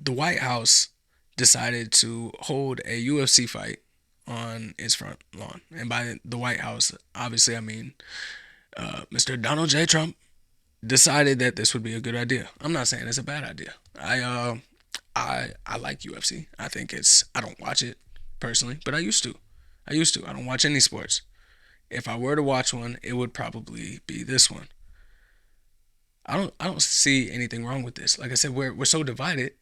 the White House decided to hold a UFC fight on its front lawn. And by the White House, obviously, I mean Mr. Donald J. Trump decided that this would be a good idea. I'm not saying it's a bad idea. I like UFC. I think it's I don't watch it personally, but I used to. I used to. I don't watch any sports. If I were to watch one, it would probably be this one. I don't see anything wrong with this. Like I said, we're so divided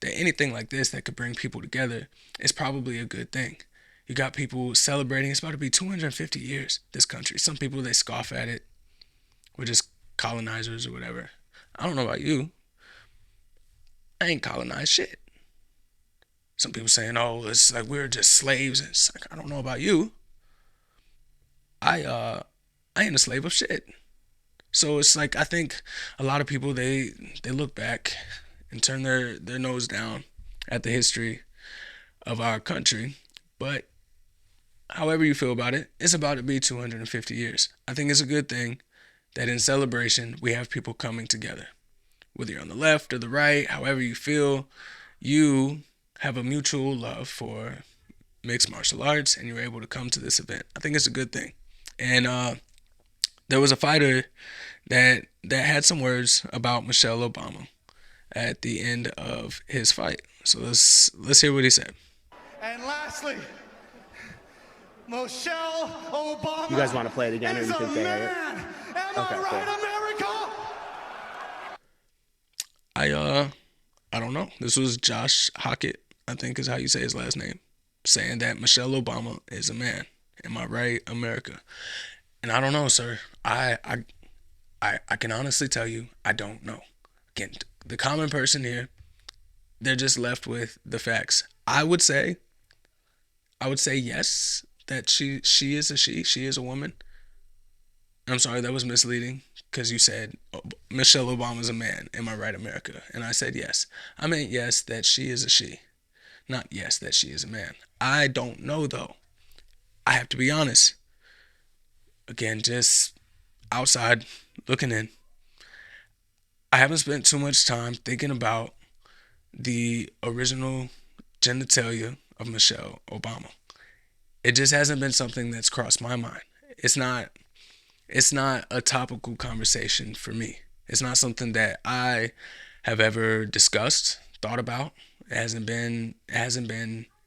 that anything like this that could bring people together is probably a good thing. You got people celebrating. It's about to be 250 years. This country. Some people they scoff at it. We're just colonizers or whatever. I don't know about you. I ain't colonized shit. Some people saying, "Oh, it's like we're just slaves." It's like I don't know about you. I I ain't a slave of shit. So it's like I think a lot of people they look back and turn their nose down at the history of our country. But however you feel about it, it's about to be 250 years. I think it's a good thing that in celebration we have people coming together. Whether you're on the left or the right, however you feel, you have a mutual love for mixed martial arts and you're able to come to this event. I think it's a good thing. And there was a fighter that had some words about Michelle Obama at the end of his fight. So let's hear what he said. And lastly, Michelle You guys Obama want to play it again, or is you a think they have it? man. Am Okay, I right, America? I don't know. This was Josh Hokit, I think is how you say his last name, saying that Michelle Obama is a man. Am I right, America? And I don't know, sir. I can honestly tell you, I don't know. Again, the common person here, they're just left with the facts. I would say yes that she is a she is a woman. I'm sorry, that was misleading because you said Michelle Obama's a man. Am I right, America? And I said yes. I meant yes that she is a she, not yes that she is a man. I don't know though. I have to be honest. Again, just outside looking in. I haven't spent too much time thinking about the original genitalia of Michelle Obama. It just hasn't been something that's crossed my mind. It's not it's not a topical conversation for me. It's not something that I have ever discussed, thought about. It hasn't been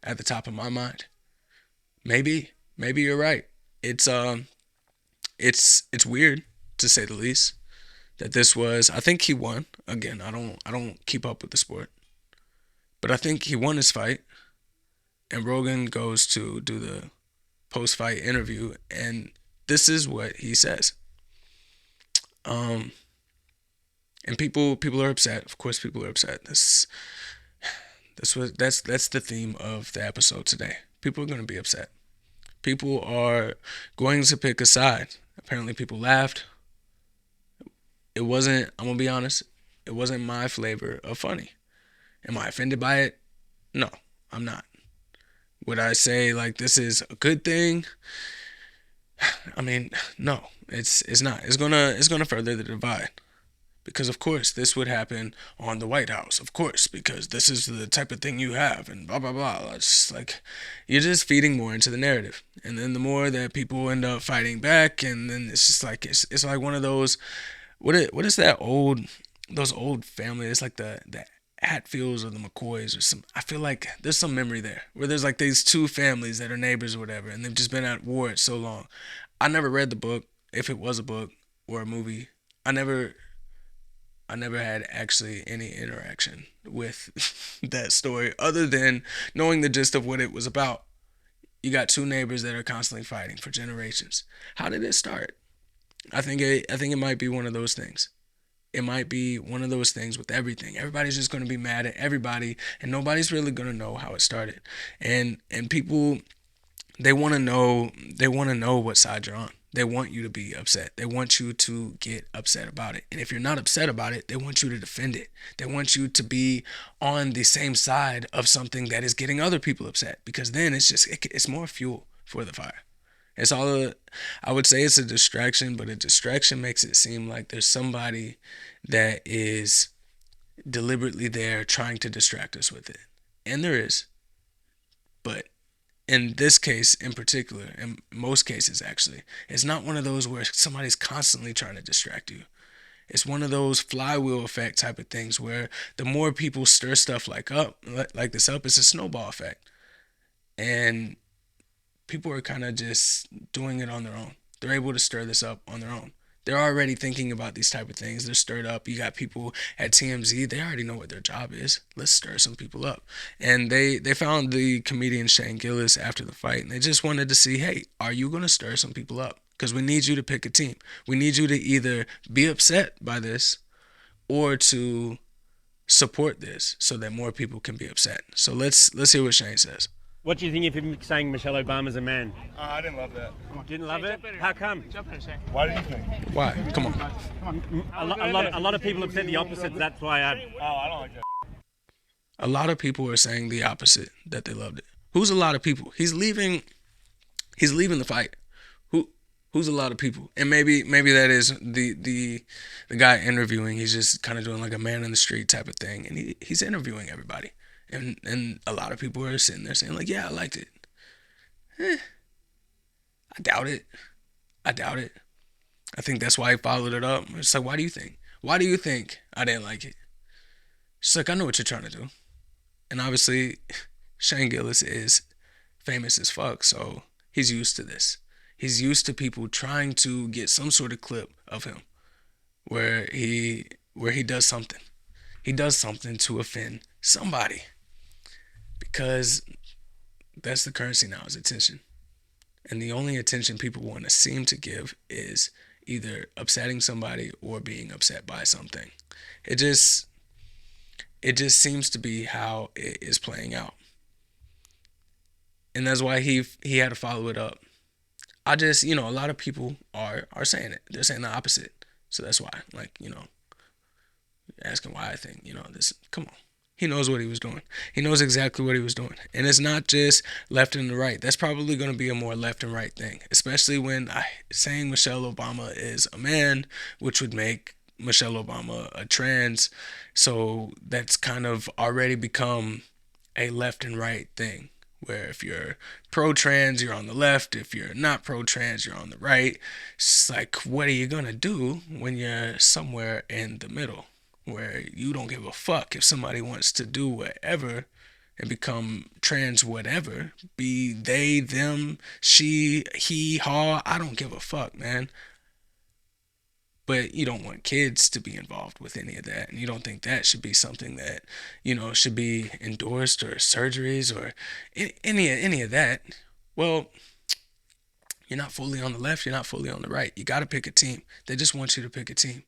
at the top of my mind. Maybe you're right. It's weird to say the least that this was I think he won. Again, I don't keep up with the sport, but I think he won his fight and Rogan goes to do the post fight interview and this is what he says. Um and people are upset. Of course people are upset. That's the theme of the episode today. People are going to be upset. People are going to pick a side. Apparently people laughed. It wasn't, I'm going to be honest, it wasn't my flavor of funny. Am I offended by it? No, I'm not. Would I say like this is a good thing? I mean, no, it's not. It's gonna further the divide because of course this would happen on the White House, of course, because this is the type of thing you have and blah blah blah. It's like you're just feeding more into the narrative, and then the more that people end up fighting back, and then it's just like it's like one of those what is that old those old family? It's like the Hatfields or the McCoys or some. I feel like there's some memory there where there's like these two families that are neighbors or whatever, and they've just been at war so long. I never read the book, if it was a book or a movie. I never I never had actually any interaction with that story other than knowing the gist of what it was about. You got two neighbors that are constantly fighting for generations. How did it start? I think it might be one of those things. It might be one of those things with everything. Everybody's just going to be mad at everybody and nobody's really going to know how it started. And people they want to know what side you're on. They want you to be upset. They want you to get upset about it. And if you're not upset about it, they want you to defend it. They want you to be on the same side of something that is getting other people upset because then it's more fuel for the fire. It's I would say it's a distraction, but a distraction makes it seem like there's somebody that is deliberately there trying to distract us with it. And there is. But in this case in particular, in most cases actually, it's not one of those where somebody's constantly trying to distract you. It's one of those flywheel effect type of things where the more people stir stuff like this up, it's a snowball effect. And people are kind of just doing it on their own. They're able to stir this up on their own. They're already thinking about these type of things. They're stirred up. You got people at TMZ. They already know what their job is. Let's stir some people up. And they found the comedian Shane Gillis after the fight, and they just wanted to see, hey, are you gonna stir some people up? Because we need you to pick a team. We need you to either be upset by this or to support this so that more people can be upset. So let's hear what Shane says. What do you think of him saying Michelle Obama's a man? I didn't love that. Didn't love it? How come? Why did you think? Why? Come on. A lot of people have said the opposite. That's why I don't like that. A lot of people are saying the opposite, that they loved it. Who's a lot of people? He's leaving the fight. Who's a lot of people? And maybe that is the guy interviewing. He's just kind of doing like a man in the street type of thing, and he's interviewing everybody. And a lot of people are sitting there saying like, yeah, I liked it. I doubt it. I think that's why he followed it up. It's like, why do you think? Why do you think I didn't like it? She's like, I know what you're trying to do. And obviously, Shane Gillis is famous as fuck, so he's used to this. He's used to people trying to get some sort of clip of him where he does something. He does something to offend somebody. Because that's the currency now, is attention. And the only attention people want to seem to give is either upsetting somebody or being upset by something. It just seems to be how it is playing out. And that's why he had to follow it up. A lot of people are saying it. They're saying the opposite. So that's why, asking why I think, this, come on. He knows what he was doing. He knows exactly what he was doing. And it's not just left and right. That's probably going to be a more left and right thing, especially when saying Michelle Obama is a man, which would make Michelle Obama a trans. So that's kind of already become a left and right thing, where if you're pro-trans, you're on the left. If you're not pro-trans, you're on the right. It's like, what are you going to do when you're somewhere in the middle, where you don't give a fuck if somebody wants to do whatever and become trans whatever, be they, them, she, he, ha, I don't give a fuck, man. But you don't want kids to be involved with any of that, and you don't think that should be something that, should be endorsed, or surgeries, or any of that. Well, you're not fully on the left, you're not fully on the right. You got to pick a team. They just want you to pick a team.